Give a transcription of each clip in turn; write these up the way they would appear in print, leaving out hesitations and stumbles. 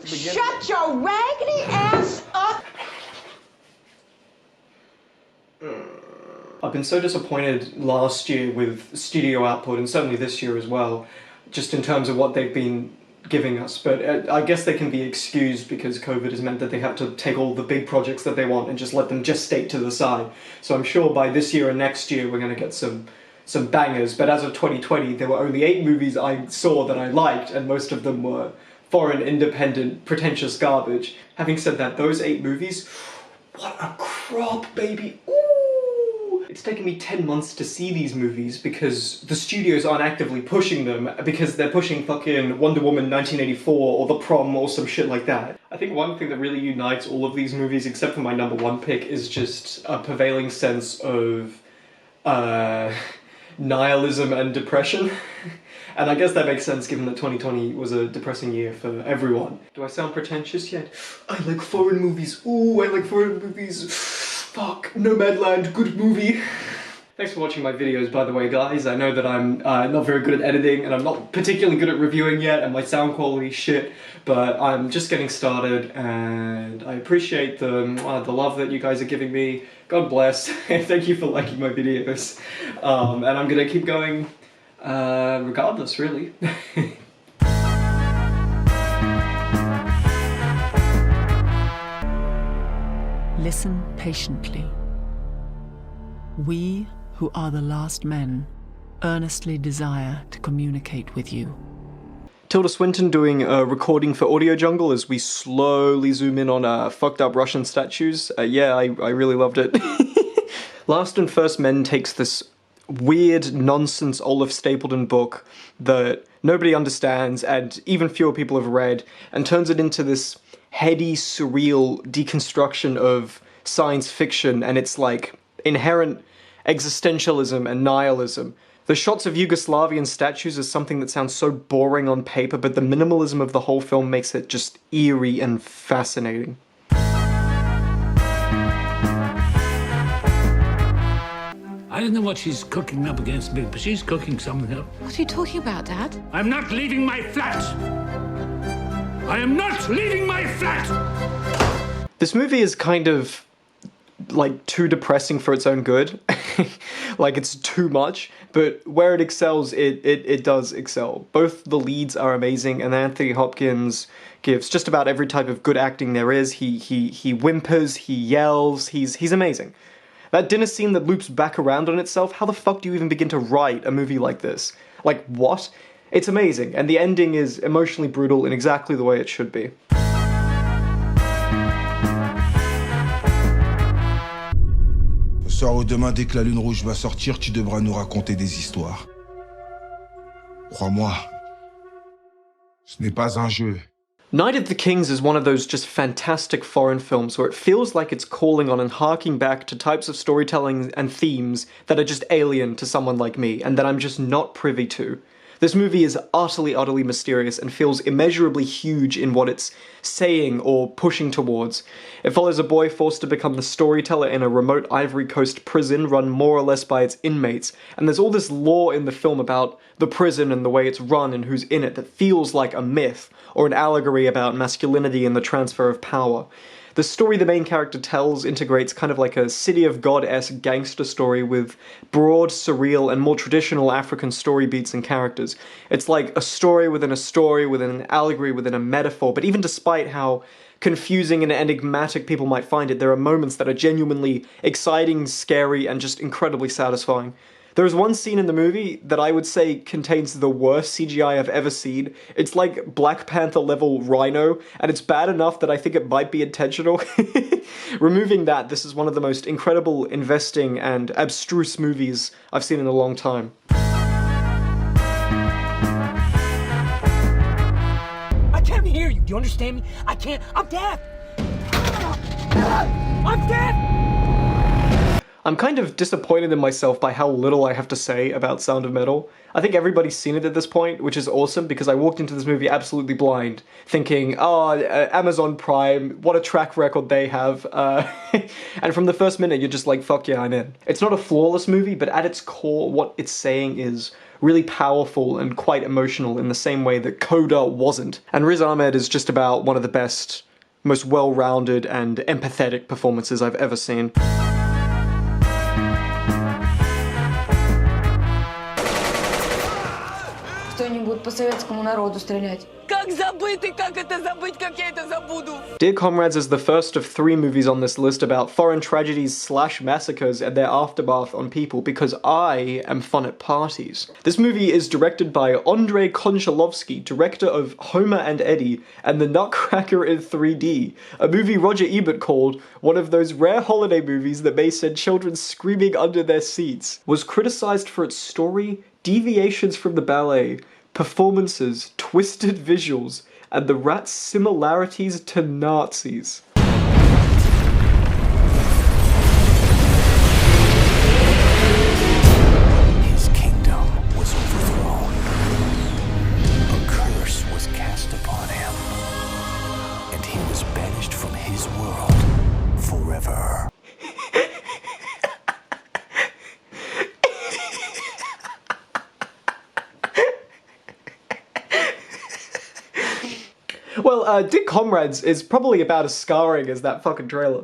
to begin. Shut your raggedy ass up! I've been so disappointed last year with studio output, and certainly this year as well, just in terms of what they've been giving us. But I guess they can be excused because COVID has meant that they have to take all the big projects that they want and just let them gestate to the side. So I'm sure by this year and next year we're going to get some bangers. But as of 2020, there were only 8 movies I saw that I liked, and most of them were foreign, independent, pretentious garbage. Having said that, those 8 movies, what a crop, baby! Ooh! It's taken me 10 months to see these movies because the studios aren't actively pushing them, because they're pushing fucking Wonder Woman 1984 or The Prom or some shit like that. I think one thing that really unites all of these movies, except for my number 1 pick, is just a prevailing sense of nihilism and depression. And I guess that makes sense given that 2020 was a depressing year for everyone. Do I sound pretentious yet? I like foreign movies. Ooh, I like foreign movies. Fuck, Nomadland, good movie. Thanks for watching my videos, by the way, guys. I know that I'm not very good at editing, and I'm not particularly good at reviewing yet, and my sound quality shit, but I'm just getting started, and I appreciate the love that you guys are giving me. God bless, and thank you for liking my videos. And I'm gonna keep going regardless, really. Listen patiently. We, who are the last men, earnestly desire to communicate with you. Tilda Swinton doing a recording for Audio Jungle as we slowly zoom in on fucked up Russian statues. Yeah, I really loved it. Last and First Men takes this weird nonsense Olaf Stapledon book that nobody understands and even fewer people have read, and turns it into this heady, surreal deconstruction of science fiction and its like inherent existentialism and nihilism. The shots of Yugoslavian statues is something that sounds so boring on paper, but the minimalism of the whole film makes it just eerie and fascinating. I don't know what she's cooking up against me, but she's cooking something up. What are you talking about, Dad? I'm not leaving my flat! I am not leaving my flat! This movie is kind of like too depressing for its own good. Like it's too much, but where it excels, it does excel. Both the leads are amazing, and Anthony Hopkins gives just about every type of good acting there is. He whimpers, he yells, he's amazing. That dinner scene that loops back around on itself, how the fuck do you even begin to write a movie like this? Like, what? It's amazing, and the ending is emotionally brutal in exactly the way it should be. Ce soir ou demain, dès que la lune rouge va sortir, tu devras nous raconter des histoires. Crois-moi, ce n'est pas un jeu. Night of the Kings is one of those just fantastic foreign films where it feels like it's calling on and harking back to types of storytelling and themes that are just alien to someone like me, and that I'm just not privy to. This movie is utterly, utterly mysterious and feels immeasurably huge in what it's saying or pushing towards. It follows a boy forced to become the storyteller in a remote Ivory Coast prison run more or less by its inmates, and there's all this lore in the film about the prison and the way it's run and who's in it that feels like a myth, or an allegory about masculinity and the transfer of power. The story the main character tells integrates kind of like a City of God-esque gangster story with broad, surreal, and more traditional African story beats and characters. It's like a story within an allegory within a metaphor, but even despite how confusing and enigmatic people might find it, there are moments that are genuinely exciting, scary, and just incredibly satisfying. There is one scene in the movie that I would say contains the worst CGI I've ever seen. It's like Black Panther level Rhino, and it's bad enough that I think it might be intentional. Removing that, this is one of the most incredible, investing, and abstruse movies I've seen in a long time. I can't hear you, do you understand me? I can't, I'm deaf! I'm deaf! I'm kind of disappointed in myself by how little I have to say about Sound of Metal. I think everybody's seen it at this point, which is awesome, because I walked into this movie absolutely blind, thinking, oh, Amazon Prime, what a track record they have. And from the first minute, you're just like, fuck yeah, I'm in. It's not a flawless movie, but at its core, what it's saying is really powerful and quite emotional in the same way that Coda wasn't. And Riz Ahmed is just about one of the best, most well-rounded and empathetic performances I've ever seen. Кто-нибудь по советскому народу стрелять. Как забыть и как это забыть, как я это забуду? Dear Comrades is the first of 3 movies on this list about foreign tragedies / massacres and their aftermath on people because I am fun at parties. This movie is directed by Andrei Konchalovsky, director of Homer and Eddie and The Nutcracker in 3D, a movie Roger Ebert called one of those rare holiday movies that may send children screaming under their seats, was criticized for its story, deviations from the ballet, performances, twisted visuals, and the rat's similarities to Nazis. His kingdom was overthrown. A curse was cast upon him, and he was banished from his world forever. Well, Dear Comrades is probably about as scarring as that fucking trailer.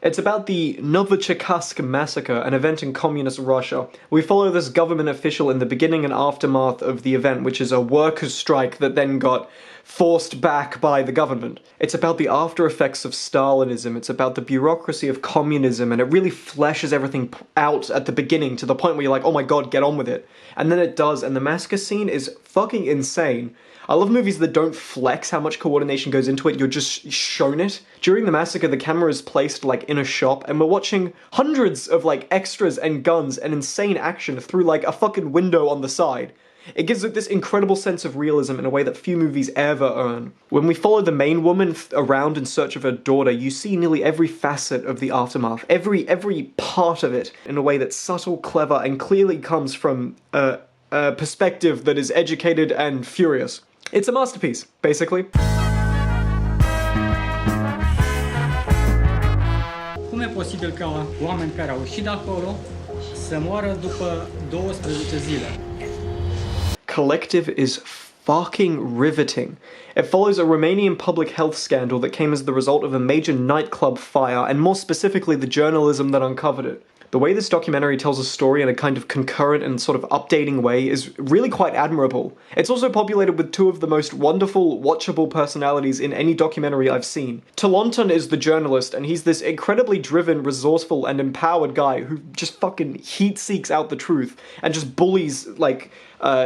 It's about the Novichokazk massacre, an event in communist Russia. We follow this government official in the beginning and aftermath of the event, which is a workers' strike that then got forced back by the government. It's about the after effects of Stalinism, it's about the bureaucracy of communism, and it really fleshes everything out at the beginning to the point where you're like, oh my god, get on with it. And then it does, and the massacre scene is fucking insane. I love movies that don't flex how much coordination goes into it, you're just shown it. During the massacre, the camera is placed like in a shop, and we're watching hundreds of like extras and guns and insane action through like a fucking window on the side. It gives it this incredible sense of realism in a way that few movies ever earn. When we follow the main woman around in search of her daughter, you see nearly every facet of the aftermath, every part of it, in a way that's subtle, clever, and clearly comes from a perspective that is educated and furious. It's a masterpiece, basically. Cum e posibil ca oameni care au ieșit de acolo să moară după 12 zile? Collective is fucking riveting. It follows a Romanian public health scandal that came as the result of a major nightclub fire, and more specifically the journalism that uncovered it. The way this documentary tells a story in a kind of concurrent and sort of updating way is really quite admirable. It's also populated with 2 of the most wonderful, watchable personalities in any documentary I've seen. Tolonton is the journalist, and he's this incredibly driven, resourceful, and empowered guy who just fucking heat-seeks out the truth and just bullies, like,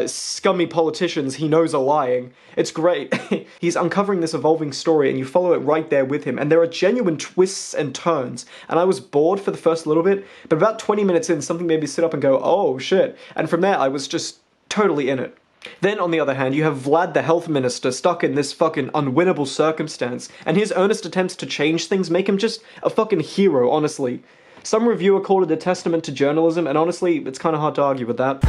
scummy politicians he knows are lying. It's great. He's uncovering this evolving story and you follow it right there with him, and there are genuine twists and turns, and I was bored for the first little bit, but about 20 minutes in something made me sit up and go, oh shit, and from there I was just totally in it. Then, on the other hand, you have Vlad the health minister stuck in this fucking unwinnable circumstance, and his earnest attempts to change things make him just a fucking hero, honestly. Some reviewer called it a testament to journalism, and honestly, it's kinda hard to argue with that.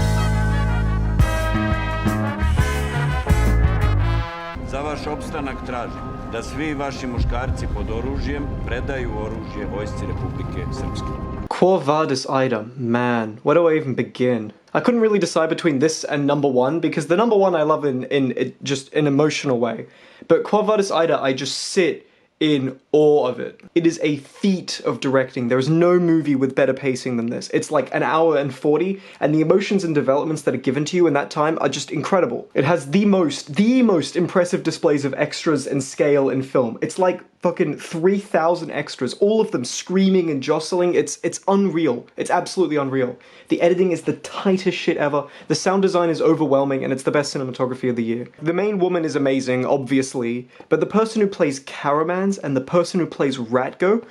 Za vaš opstanak tražim da svi vaši muškarci pod oružjem predaju oružje vojsci Republike Srpske. Quo Vadis Ida, man, where do I even begin? I couldn't really decide between this and number 1, because the number 1 I love in just an emotional way. But Quo Vadis Ida, I just sit in awe of it. It is a feat of directing. There is no movie with better pacing than this. It's like 1 hour and 40, and the emotions and developments that are given to you in that time are just incredible. It has the most impressive displays of extras and scale in film. It's like fucking 3,000 extras, all of them screaming and jostling. It's unreal. It's absolutely unreal. The editing is the tightest shit ever. The sound design is overwhelming, and it's the best cinematography of the year. The main woman is amazing, obviously, but the person who plays Karamans and the person who plays Ratgo,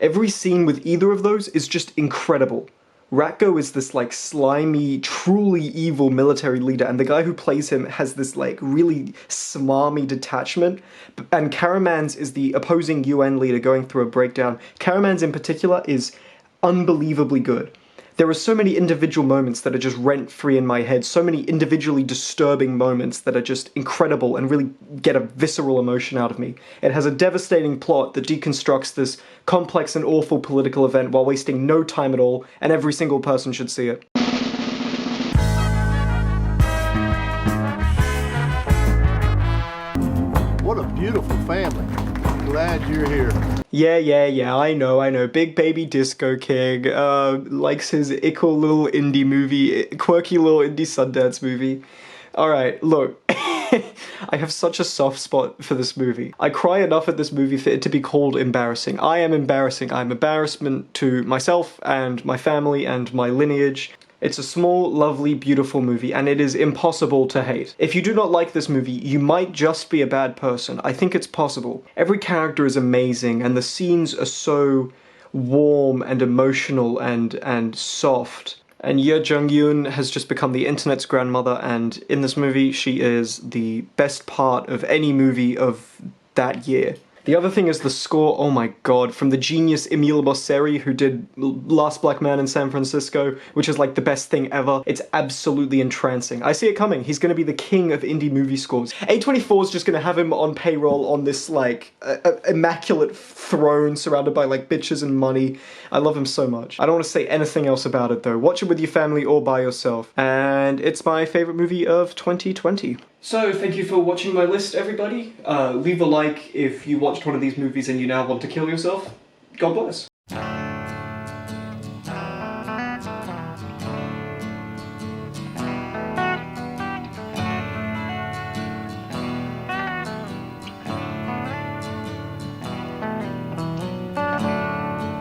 every scene with either of those is just incredible. Ratgo is this like slimy, truly evil military leader, and the guy who plays him has this like really smarmy detachment, and Karamans is the opposing UN leader going through a breakdown. Karamans in particular is unbelievably good. There are so many individual moments that are just rent-free in my head, so many individually disturbing moments that are just incredible and really get a visceral emotion out of me. It has a devastating plot that deconstructs this complex and awful political event while wasting no time at all, and every single person should see it. what a beautiful family. Glad you're here. Yeah, I know. Big Baby Disco King, likes his ickle little indie movie, quirky little indie Sundance movie. Alright, look, I have such a soft spot for this movie. I cry enough at this movie for it to be called embarrassing. I am embarrassing. I'm embarrassment to myself and my family and my lineage. It's a small, lovely, beautiful movie, and it is impossible to hate. If you do not like this movie, you might just be a bad person. I think it's possible. Every character is amazing, and the scenes are so warm and emotional and soft. And Ye Jung-yoon has just become the internet's grandmother, and in this movie, she is the best part of any movie of that year. The other thing is the score, oh my god, from the genius Emile Bosseri, who did Last Black Man in San Francisco, which is like the best thing ever. It's absolutely entrancing. I see it coming. He's gonna be the king of indie movie scores. A24 is just gonna have him on payroll on this, like, immaculate throne surrounded by, like, bitches and money. I love him so much. I don't want to say anything else about it, though. Watch it with your family or by yourself. And it's my favorite movie of 2020. So, thank you for watching my list, everybody. Leave a like if you watched one of these movies and you now want to kill yourself. God bless.